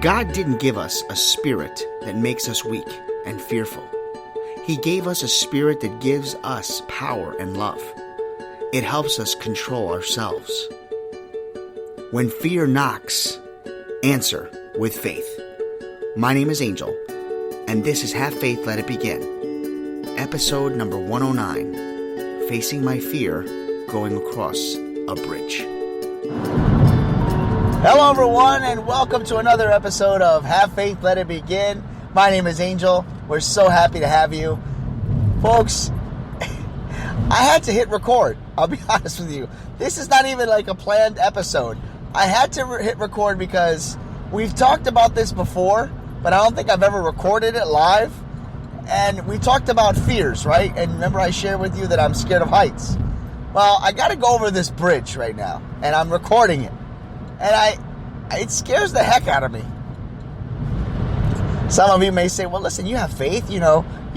God didn't give us a spirit that makes us weak and fearful. He gave us a spirit that gives us power and love. It helps us control ourselves. When fear knocks, answer with faith. My name is Angel, and this is Have Faith, Let It Begin. Episode number 109, Facing My Fear, Going Across a Bridge. Hello everyone, and welcome to another episode of Have Faith, Let It Begin. My name is Angel. We're so happy to have you. Folks, I had to hit record. I'll be honest with you. This is not even like a planned episode. I had to hit record because we've talked about this before, but I don't think I've ever recorded it live. And we talked about fears, right? And remember I shared with you that I'm scared of heights. Well, I got to go over this bridge right now, and I'm recording it. And it scares the heck out of me. Some of you may say, well, listen, you have faith, you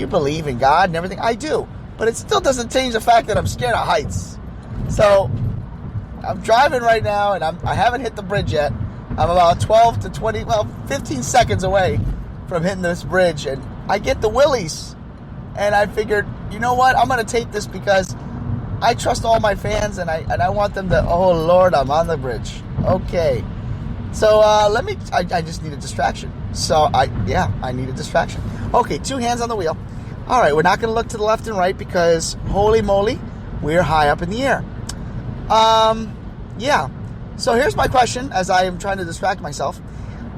believe in God and everything. I do. But it still doesn't change the fact that I'm scared of heights. So, I'm driving right now, and I haven't hit the bridge yet. I'm about 15 seconds away from hitting this bridge, and I get the willies. And I figured, you know what? I'm going to take this because I trust all my fans, and I want them to, oh, Lord, I'm on the bridge. Okay. So, I just need a distraction. So, I need a distraction. Okay, 2 hands on the wheel. All right, we're not going to look to the left and right because, holy moly, we're high up in the air. So here's my question as I am trying to distract myself.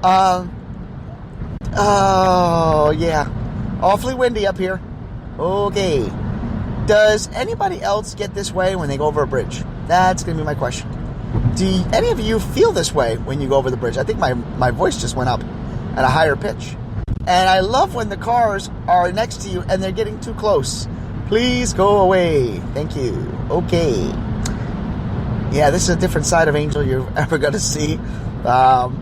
Awfully windy up here. Okay. Does anybody else get this way when they go over a bridge? That's going to be my question. Do any of you feel this way when you go over the bridge? I think my voice just went up at a higher pitch. And I love when the cars are next to you and they're getting too close. Please go away. Thank you. Okay. Yeah, this is a different side of Angel you're ever going to see.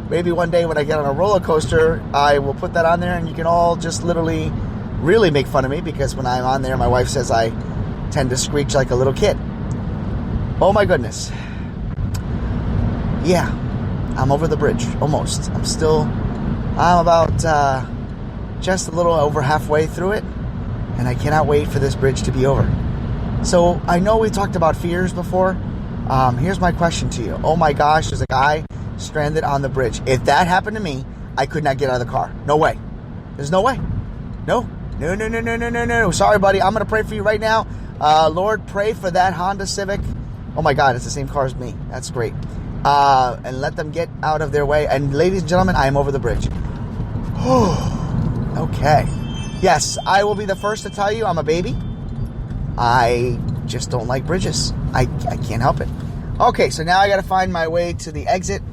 Maybe one day when I get on a roller coaster, I will put that on there and you can all just literally really make fun of me because when I'm on there, my wife says I tend to screech like a little kid. Oh my goodness. Yeah, I'm over the bridge, almost. I'm about just a little over halfway through it, and I cannot wait for this bridge to be over. So, I know we talked about fears before. Here's my question to you. Oh my gosh, there's a guy stranded on the bridge. If that happened to me, I could not get out of the car. No way. There's no way. No. Sorry, buddy. I'm going to pray for you right now. Lord, pray for that Honda Civic. Oh my God, it's the same car as me. That's great. And let them get out of their way. And ladies and gentlemen, I am over the bridge. Okay. Yes, I will be the first to tell you I'm a baby. I just don't like bridges. I can't help it. Okay, so now I got to find my way to the exit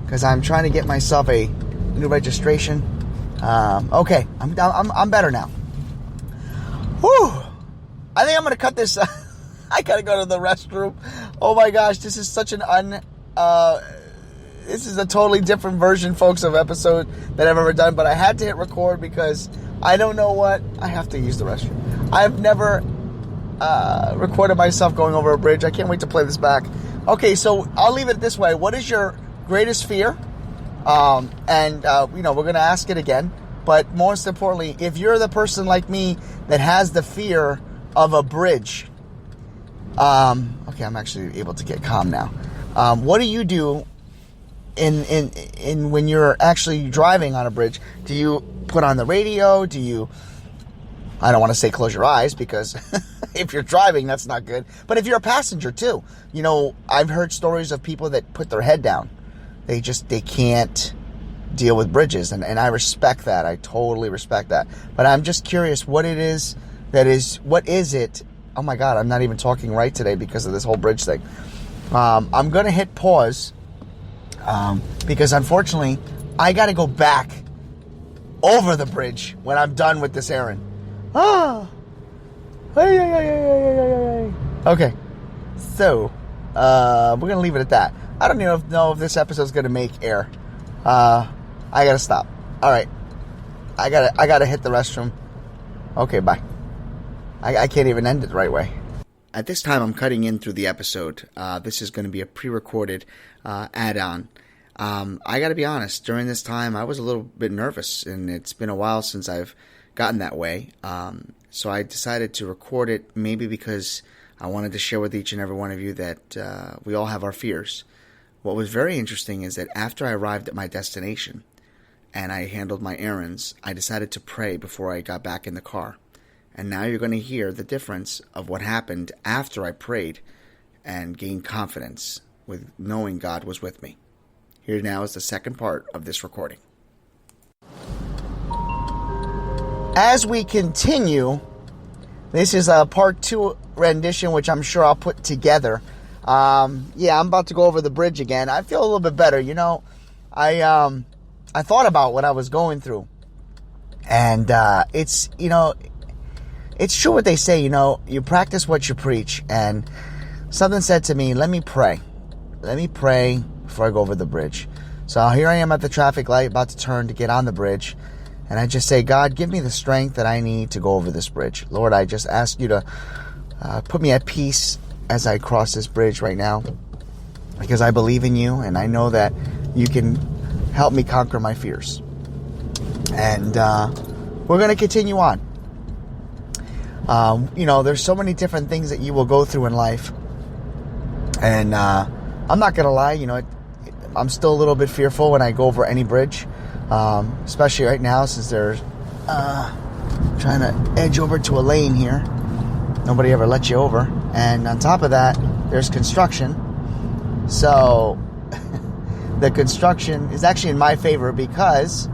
because I'm trying to get myself a new registration. Okay, I'm better now. Whew. I think I'm going to cut this. I got to go to the restroom. Oh my gosh, this is such this is a totally different version, folks, of episode that I've ever done, but I had to hit record because I don't know what. I have to use the restroom. I've never recorded myself going over a bridge. I can't wait to play this back. Okay, so I'll leave it this way. What is your greatest fear? We're going to ask it again. But most importantly, if you're the person like me that has the fear of a bridge, okay, I'm actually able to get calm now. What do you do in when you're actually driving on a bridge? Do you put on the radio? Do you? I don't want to say close your eyes because if you're driving, that's not good. But if you're a passenger too, I've heard stories of people that put their head down. They can't deal with bridges, and I respect that. I totally respect that. But I'm just curious what it is what is it? Oh my God, I'm not even talking right today because of this whole bridge thing. I'm going to hit pause because unfortunately I got to go back over the bridge when I'm done with this errand. Okay, so we're going to leave it at that. I don't even know if this episode's going to make air. I got to stop. All right, I got to hit the restroom. Okay, bye. I can't even end it the right way. At this time, I'm cutting in through the episode. This is going to be a pre-recorded add-on. I got to be honest, during this time, I was a little bit nervous, and it's been a while since I've gotten that way. So I decided to record it, maybe because I wanted to share with each and every one of you that we all have our fears. What was very interesting is that after I arrived at my destination and I handled my errands, I decided to pray before I got back in the car. And now you're going to hear the difference of what happened after I prayed and gained confidence with knowing God was with me. Here now is the second part of this recording. As we continue, this is a part 2 rendition, which I'm sure I'll put together. I'm about to go over the bridge again. I feel a little bit better. I thought about what I was going through. And it's true what they say, you practice what you preach. And something said to me, let me pray. Let me pray before I go over the bridge. So here I am at the traffic light, about to turn to get on the bridge. And I just say, God, give me the strength that I need to go over this bridge. Lord, I just ask you to put me at peace as I cross this bridge right now, because I believe in you and I know that you can help me conquer my fears. And we're going to continue on. There's so many different things that you will go through in life. And I'm not going to lie, I'm still a little bit fearful when I go over any bridge, especially right now since they're trying to edge over to a lane here. Nobody ever lets you over. And on top of that, there's construction. So the construction is actually in my favor because,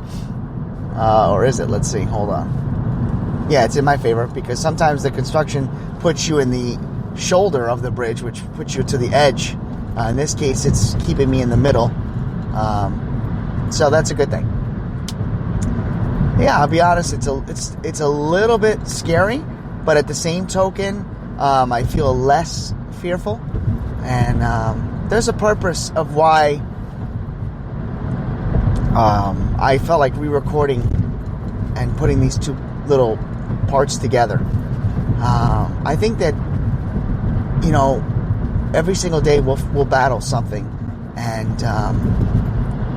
or is it? Let's see. Hold on. Yeah, it's in my favor because sometimes the construction puts you in the shoulder of the bridge, which puts you to the edge. In this case, it's keeping me in the middle. So that's a good thing. Yeah, I'll be honest, it's a little bit scary, but at the same token, I feel less fearful. And there's a purpose of why I felt like re-recording and putting these two little parts together. I think that, every single day we'll battle something. And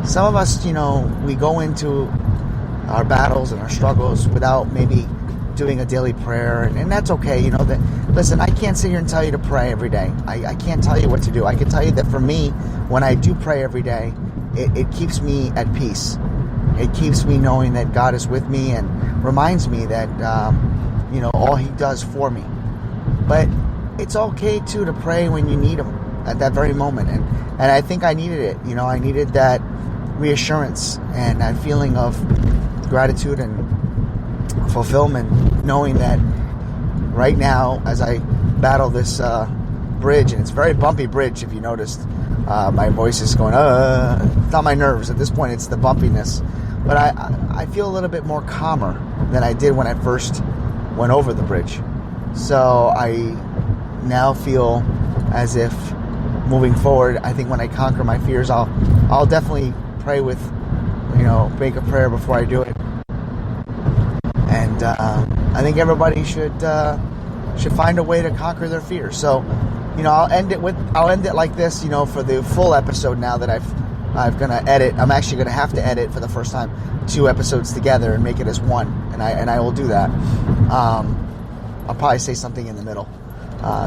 some of us, we go into our battles and our struggles without maybe doing a daily prayer, and that's okay. Listen, I can't sit here and tell you to pray every day. I can't tell you what to do. I can tell you that for me, when I do pray every day, it keeps me at peace. It keeps me knowing that God is with me and reminds me that, all He does for me. But it's okay, too, to pray when you need Him at that very moment. And I think I needed it. I needed that reassurance and that feeling of gratitude and fulfillment, knowing that right now, as I battle this bridge, and it's a very bumpy bridge, if you noticed, my voice is going, it's not my nerves. At this point, it's the bumpiness. But I feel a little bit more calmer than I did when I first went over the bridge. So I now feel as if moving forward, I think when I conquer my fears, I'll definitely pray with, make a prayer before I do it. And I think everybody should find a way to conquer their fears. So, I'll end it like this, for the full episode now that I'm gonna edit. I'm actually gonna have to edit for the first time 2 episodes together and make it as one, and I will do that. I'll probably say something in the middle,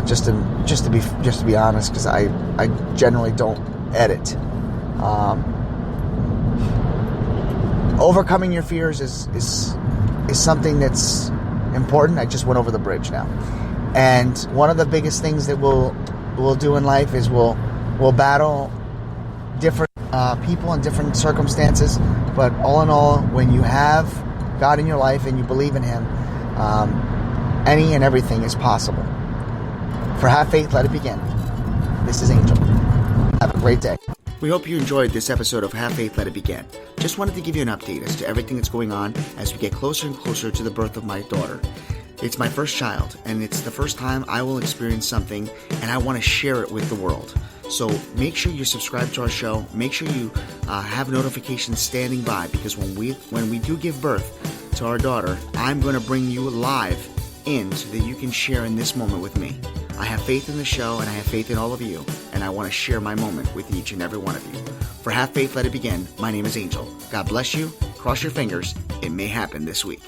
just to be honest, because I generally don't edit. Overcoming your fears is something that's important. I just went over the bridge now, and one of the biggest things that we'll do in life is we'll battle different people in different circumstances. But all in all, when you have God in your life and you believe in Him, any and everything is possible. For Have Faith, Let It Begin. This is Angel. Have a great day. We hope you enjoyed this episode of Have Faith, Let It Begin. Just wanted to give you an update as to everything that's going on as we get closer and closer to the birth of my daughter. It's my first child, and it's the first time I will experience something, and I want to share it with the world. So make sure you subscribe to our show. Make sure you have notifications standing by, because when we do give birth to our daughter, I'm going to bring you live in so that you can share in this moment with me. I have faith in the show, and I have faith in all of you, and I want to share my moment with each and every one of you. For Have Faith, Let It Begin, my name is Angel. God bless you. Cross your fingers. It may happen this week.